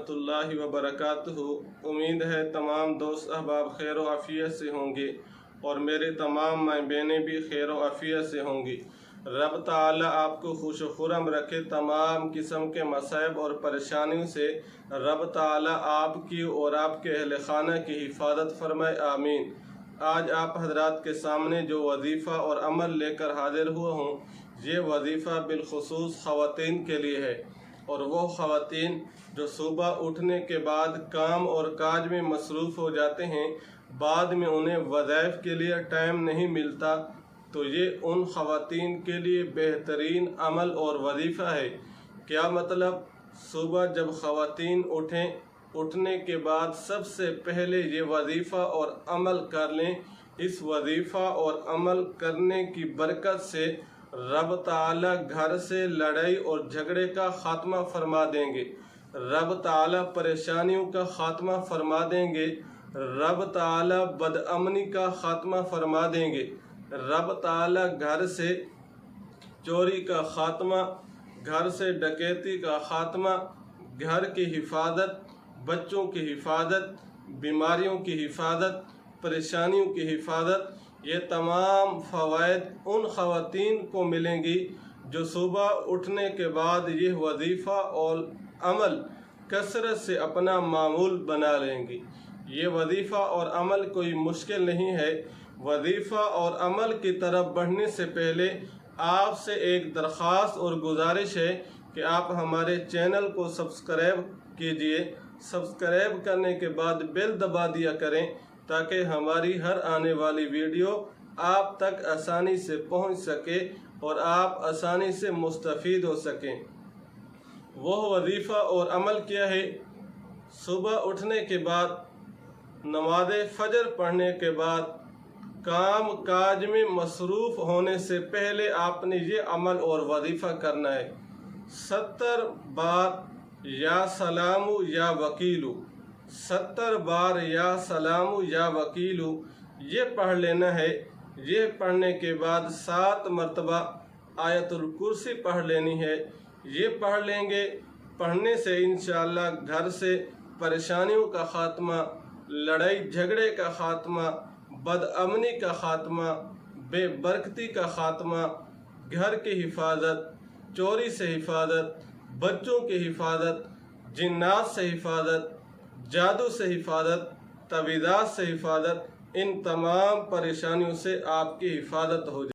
रहमतुल्लाहि व बरकातुहू। उम्मीद है तमाम दोस्त अहबाब खैर व आफियत से होंगे और मेरे तमाम माँ बहनें भी खैर व आफियत से होंगी। रब ताला आपको खुश व खुरम रखे, तमाम किस्म के मसाइब और परेशानियों से रब ताला आपकी और आपके अहल खाना की हिफाजत फरमाए, आमीन। आज आप हजरात के सामने जो वजीफ़ा और अमल लेकर हाजिर हुआ हूँ, ये वजीफ़ा बिलखुसूस ख़वातीन के लिए है। और वो ख़वातीन जो सुबह उठने के बाद काम और काज में मसरूफ़ हो जाते हैं, बाद में उन्हें वज़ाइफ के लिए टाइम नहीं मिलता, तो ये उन ख़वातीन के लिए बेहतरीन अमल और वजीफ़ा है। क्या मतलब? सुबह जब ख़वातीन उठने के बाद सबसे पहले ये वजीफ़ा और अमल कर लें। इस वजीफ़ा और अमल करने की बरकत से रब ताला घर से लड़ाई और झगड़े का ख़ात्मा फरमा देंगे, रब ताला परेशानियों का ख़ात्मा फरमा देंगे, रब ताला बदअमनी का ख़ात्मा फरमा देंगे, रब ताला घर से चोरी का ख़ात्मा, घर से डकैती का ख़ात्मा, घर की हिफाजत, बच्चों की हिफाजत, बीमारियों की हिफाजत, परेशानियों की हिफाजत, ये तमाम फ़वाइद उन ख़वातीन को मिलेंगी जो सुबह उठने के बाद ये वजीफ़ा और अमल कसरत से अपना मामूल बना लेंगी। ये वजीफ़ा और अमल कोई मुश्किल नहीं है। वजीफ़ा और अमल की तरफ बढ़ने से पहले आपसे एक दरख्वास्त और गुजारिश है कि आप हमारे चैनल को सब्सक्राइब कीजिए। सब्सक्राइब करने के बाद बेल दबा दिया करें ताकि हमारी हर आने वाली वीडियो आप तक आसानी से पहुंच सके और आप आसानी से मुस्तफ़ीद हो सकें। वह वजीफ़ा और अमल क्या है? सुबह उठने के बाद, नमाज फ़जर पढ़ने के बाद, काम काज में मसरूफ़ होने से पहले आपने ये अमल और वजीफ़ा करना है। 70 बार या सलामु या वकीलू, 70 बार या सलामु या वकीलू ये पढ़ लेना है। ये पढ़ने के बाद 7 मरतबा आयतुल कुर्सी पढ़ लेनी है। ये पढ़ लेंगे, पढ़ने से इंशाअल्लाह घर से परेशानियों का ख़ात्मा, लड़ाई झगड़े का ख़ात्मा, बदअमनी का ख़ात्मा, बेबरकती का ख़ात्मा, घर की हिफाजत, चोरी से हिफाजत, बच्चों की हिफाजत, जिन्नात से हिफाजत, जादू से हिफाजत, तवीज़ात से हिफाजत, इन तमाम परेशानियों से आपकी हिफाजत हो जाए।